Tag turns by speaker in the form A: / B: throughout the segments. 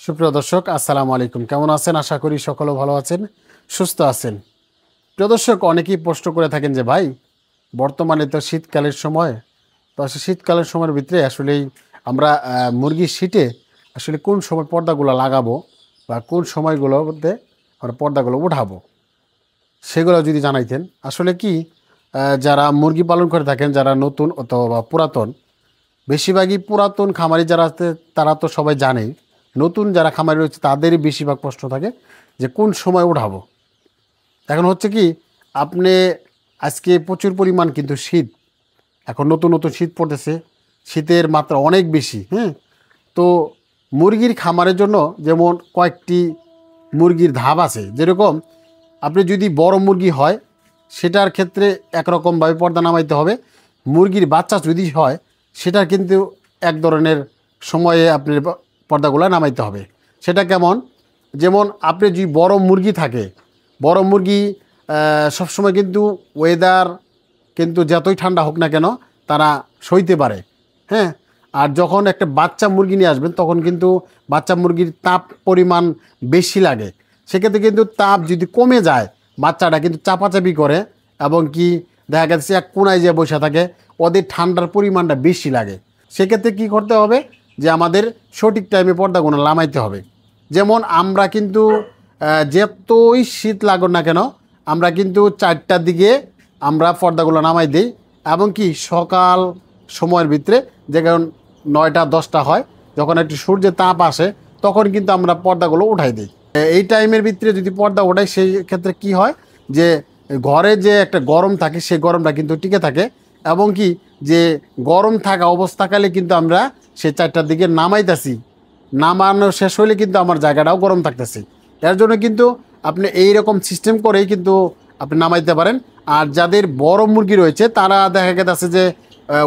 A: সুপ্রিয় দর্শক, আসসালামু আলাইকুম। কেমন আছেন? আশা করি সকলে ভালো আছেন, সুস্থ আছেন। প্রিয় দর্শক, অনেকেই প্রশ্ন করে থাকেন যে ভাই, বর্তমানে তো শীতকালের সময়, তো আসলে শীতকালের সময়ের ভিতরে আসলেই আমরা মুরগির শীটে আসলে কোন সময় পর্দাগুলো লাগাবো বা কোন সময়গুলোতে আমরা পর্দাগুলো উঠাবো, সেগুলো যদি জানাইতেন। আসলে কি, যারা মুরগি পালন করে থাকেন, যারা নতুন অথবা পুরাতন, বেশিরভাগই পুরাতন খামারি যারা আছে তারা তো সবাই জানেই। নতুন যারা খামারি রয়েছে তাদেরই বেশিরভাগ প্রশ্ন থাকে যে কোন সময় উঠাবো। এখন হচ্ছে কি, আপনি আজকে প্রচুর পরিমাণ কিন্তু শীত, এখন নতুন নতুন শীত পড়তেছে, শীতের মাত্রা অনেক বেশি। হ্যাঁ, তো মুরগির খামারের জন্য যেমন কয়েকটি মুরগির ধাপ আছে। যেরকম আপনি যদি বড় মুরগি হয় সেটার ক্ষেত্রে একরকমভাবে পর্দা নামাইতে হবে। মুরগির বাচ্চা যদি হয় সেটার কিন্তু এক ধরনের সময়ে আপনার পর্দাগুলো নামাইতে হবে। সেটা কেমন? যেমন আপনি যদি বড় মুরগি থাকে, বড় মুরগি সবসময় কিন্তু ওয়েদার কিন্তু যতই ঠান্ডা হোক না কেন তারা সইতে পারে। হ্যাঁ, আর যখন একটা বাচ্চা মুরগি নিয়ে আসবেন তখন কিন্তু বাচ্চা মুরগির তাপ পরিমাণ বেশি লাগে। সেক্ষেত্রে কিন্তু তাপ যদি কমে যায়, বাচ্চাটা কিন্তু চাপাচাপি করে এবং কি দেখা গেছে এক কোনায় যে বসে থাকে, ওদের ঠান্ডার পরিমাণটা বেশি লাগে। সেক্ষেত্রে কি করতে হবে যে আমাদের সঠিক টাইমে পর্দাগুলো নামাইতে হবে। যেমন আমরা কিন্তু যতই শীত লাগুক না কেন আমরা কিন্তু 4টার দিকে আমরা পর্দাগুলো নামাই দিই, এবং কি সকাল সময়ের ভিতরে, যেমন 9টা 10টা হয়, যখন একটু সূর্যের তাপ আসে তখন কিন্তু আমরা পর্দাগুলো উঠাই দিই। এই টাইমের ভিতরে যদি পর্দা ওঠাই সেই ক্ষেত্রে কি হয় যে ঘরে যে একটা গরম থাকে সেই গরমটা কিন্তু টিকে থাকে, এবং কি যে গরম থাকা অবস্থাকালে কিন্তু আমরা সেই 4টার দিকে নামাইতেছি, নামানো শেষ হলে কিন্তু আমার জায়গাটাও গরম থাকতেছে। এর জন্য কিন্তু আপনি এই রকম সিস্টেম করেই কিন্তু আপনি নামাইতে পারেন। আর যাদের বড় মুরগি রয়েছে তারা দেখা গেছে যে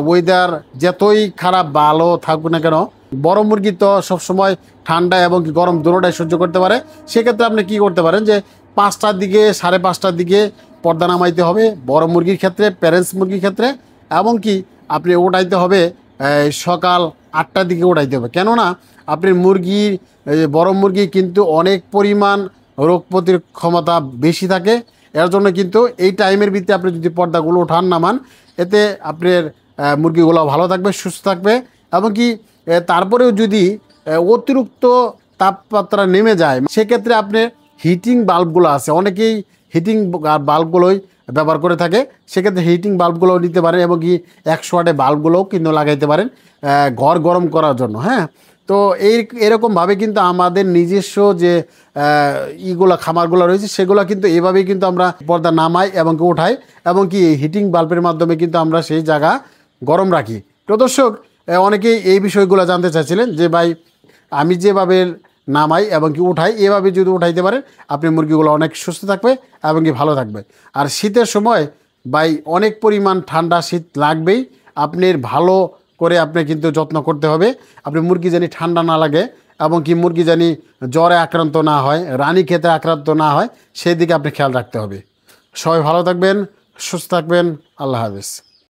A: ওয়েদার যতই খারাপ ভালো থাকুক না কেন, বড় মুরগি তো সবসময় ঠান্ডা এবং কি গরম দুটোটাই সহ্য করতে পারে। সেক্ষেত্রে আপনি কি করতে পারেন যে 5টার দিকে 5:30টার দিকে পর্দা নামাইতে হবে বড় মুরগির ক্ষেত্রে, প্যারেন্টস মুরগির ক্ষেত্রে, এবং কি আপনি ওঠাইতে হবে সকাল 8টার দিকে ওঠাইতে হবে। কেননা আপনার মুরগির বড় মুরগি কিন্তু অনেক পরিমাণ রোগ প্রতিরোধ ক্ষমতা বেশি থাকে। এর জন্য কিন্তু এই টাইমের ভিতরে আপনি যদি পর্দাগুলো ওঠান নামান, এতে আপনার মুরগিগুলো ভালো থাকবে, সুস্থ থাকবে। এবং কি তারপরেও যদি অতিরিক্ত তাপমাত্রা নেমে যায় সেক্ষেত্রে আপনি হিটিং বাল্বগুলো আছে, অনেকেই হিটিং বাল্বগুলোই ব্যবহার করে থাকে। সেক্ষেত্রে হিটিং বাল্বগুলোও নিতে পারেন, এবং কি 100 ওয়াটের বাল্বগুলোও কিন্তু লাগাইতে পারেন ঘর গরম করার জন্য। হ্যাঁ, তো এরকমভাবে কিন্তু আমাদের নিজস্ব যে ইগুলো খামারগুলো রয়েছে সেগুলো কিন্তু এভাবেই কিন্তু আমরা পর্দা নামাই এবং কি উঠাই, এবং কি হিটিং বাল্বের মাধ্যমে কিন্তু আমরা সেই জায়গা গরম রাখি। তো দর্শক, অনেকেই এই বিষয়গুলো জানতে চাইছিলেন যে ভাই, আমি যেভাবে নামাই এবং কি উঠাই এভাবে যদি উঠাইতে পারেন আপনি মুরগিগুলো অনেক সুস্থ থাকবে এবং কি ভালো থাকবে। আর শীতের সময় ভাই অনেক পরিমাণ ঠান্ডা শীত লাগবেই, আপনার ভালো করে আপনি কিন্তু যত্ন করতে হবে। আপনি মুরগি জানি ঠান্ডা না লাগে এবং কি মুরগি জানি জ্বরে আক্রান্ত না হয়, রানীক্ষেতে আক্রান্ত না হয়, সেই দিকে আপনি খেয়াল রাখতে হবে। সবাই ভালো থাকবেন, সুস্থ থাকবেন। আল্লাহ হাফেজ।